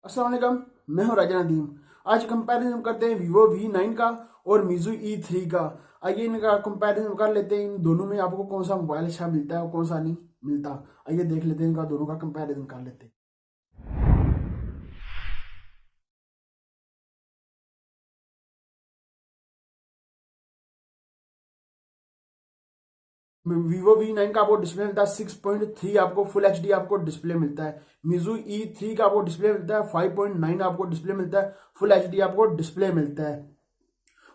अस्सलाम वालेकुम, मैं हूं राजा नदीम। आज कंपैरिजन करते हैं वीवो V9 का और मीजू E3 का। आइए इनका कंपैरिजन कर लेते हैं। इन दोनों में आपको कौन सा मोबाइल अच्छा मिलता है और कौन सा नहीं मिलता। आइए देख लेते हैं, इनका दोनों का कंपैरिजन कर लेते हैं। Vivo V9 का आपको डिस्प्ले मिलता है 6.3, आपको फुल HD आपको डिस्प्ले मिलता है। मीजू E3 का आपको डिस्प्ले मिलता है 5.9, आपको डिस्प्ले मिलता है, फुल HD आपको डिस्प्ले मिलता है।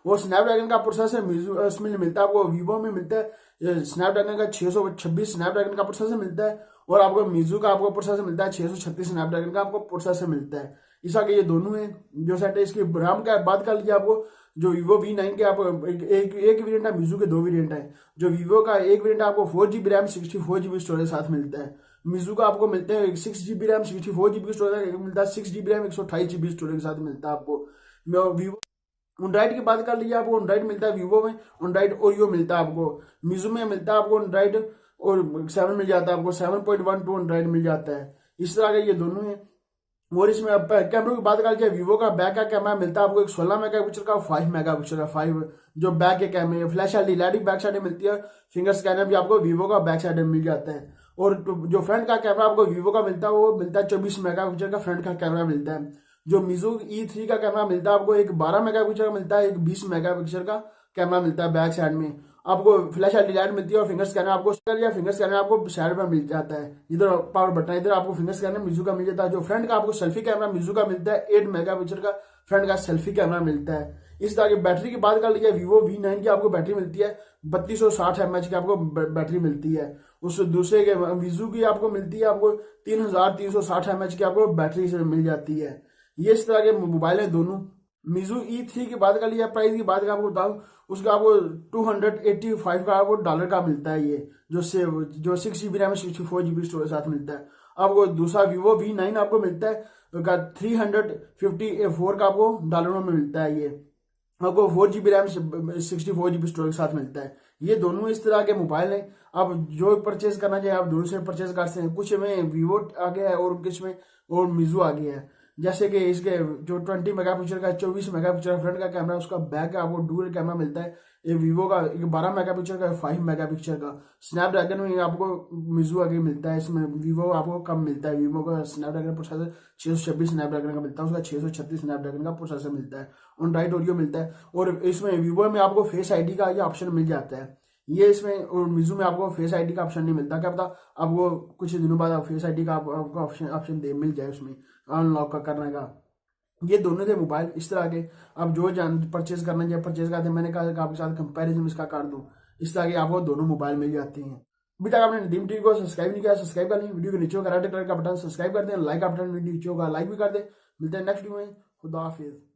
वो स्नैपड्रैगन का प्रोसेसर उसमें मिलता है, आपको वीवो में मिलता है स्नैपड्रैगन का 626 स्नैपड्रैगन का प्रोसेसर मिलता है, और आपको मीजू का आपको प्रोसेसर मिलता है 636 स्नैपड्रैगन का आपको प्रोसेसर मिलता है। इस आगे ये दोनों हैं जो सेट है। इसकी रैम का बात कर लीजिए, आपको जो वीवो V9 के आपको एक वेरियंट है, मीजू के दो वेरियंट है। जो वीवो का एक वेरियंट आपको 4GB रैम 64GB स्टोरेज साथ मिलता है। मीजू का आपको मिलते हैं 6GB रैम 64GB स्टोरेज मिलता है, 6GB रैम 128GB स्टोरेज के साथ मिलता है आपको। वीवो एंड्रॉइड की बात कर लीजिए, आपको एंड्रॉइड मिलता है वीवो में एंड्रॉइड ओरियो मिलता है, आपको मीजू में मिलता है आपको एंड्रॉइड और 7 मिल जाता है, आपको 7.12 एंड्रॉइड मिल जाता है। इस तरह के ये दोनों हैं। और इसमें कैमरे की बात कर लीजिए, वीवो का बैक का कैमरा मिलता है आपको एक 16 मेगापिक्सल का, 5 मेगापिक्सल का, 5 जो बैक के कैमरे, फ्लैश एलईडी बैक साइड में मिलती है। फिंगर स्कैनर भी आपको वीवो का बैक साइड में मिल जाता है। और जो फ्रंट का कैमरा आपको वीवो का मिलता है, वो मिलता है 24 मेगापिक्सल का फ्रंट का कैमरा मिलता है। जो मीजू E3 का कैमरा मिलता है आपको एक 12 मेगापिक्सल का मिलता है, एक 20 मेगापिक्सल का कैमरा मिलता है बैक साइड में। आपको फ्लैश एलईडी लाइट मिलती है, और फिंगर स्कैनर आपको फिंगर स्कैनर आपको साइड में मिल जाता है। इधर पावर बटन, इधर आपको फिंगर स्कैनर मीजू का मिल जाता है। जो फ्रंट का आपको सेल्फी कैमरा मीजू का मिलता है 8 मेगापिक्सल का फ्रंट का सेल्फी कैमरा मिलता है। इस तरह की बैटरी की बात कर लीजिए, वीवो V9 की आपको बैटरी मिलती है 3260 mAh की आपको बैटरी मिलती है। उस दूसरे के वीजू की आपको मिलती है आपको 3360 mAh की आपको बैटरी से मिल जाती है। ये इस तरह के मोबाइल है दोनों। मीजू E3 की बात कर लिया, प्राइस की बात आपको बताऊं, उसका आपको 285 का आपको डॉलर का मिलता है। ये जो 6GB रैम 64GB स्टोरेज साथ मिलता है। आपको दूसरा वीवो V9 आपको मिलता है का 354 का आपको डॉलरों में मिलता है। ये आपको 4GB रैम 64GB स्टोरेज साथ मिलता है। ये दोनों इस तरह के मोबाइल हैं। आप जो परचेज करना चाहिए आप दोनों से परचेज कर सकते हैं। कुछ में वीवो आ गया है और कुछ में और मीजू आ गया है। जैसे कि इसके जो 20 मेगापिक्सल का 24 मेगापिक्सल फ्रंट का कैमरा, उसका बैक का आपको डुअल कैमरा मिलता है। ये वीवो का 12 मेगापिक्सल का, 5 मेगापिक्सल का। स्नैपड्रैगन में आपको मीजू आगे मिलता है, इसमें वीवो आपको कम मिलता है। वीवो का स्नैपड्रैगन प्रोसेसर 626 स्नैपड्रैगन का मिलता है, उसका 636 स्नैपड्रैगन का प्रोसेसर मिलता है। एंड्रॉइड ओरियो मिलता है। और इसमें वीवो में आपको फेस आईडी का ये ऑप्शन मिल जाता है। ये इसमें और मीजू में आपको फेस आईडी का ऑप्शन नहीं मिलता। क्या पता आपको कुछ दिनों बाद फेस आईडी का आपको ऑप्शन दे मिल जाए उसमें अनलॉक का करने का। ये दोनों थे मोबाइल इस तरह के। आप जो परचेज करना चाहिए परचेज करते हैं। मैंने कहा कि आपके साथ कंपैरिजन इसका कर दूं। इस तरह के आपको दोनों मोबाइल मिल जाते हैं। अभी तक आपने नदीम टीवी को सब्सक्राइब नहीं किया, सब्सक्राइब कर लें। वीडियो के नीचे रेड कलर का बटन सब्सक्राइब कर दें, लाइक का बटन नीचे होगा लाइक भी कर दें। मिलते हैं नेक्स्ट वीडियो में। खुदा हाफिज।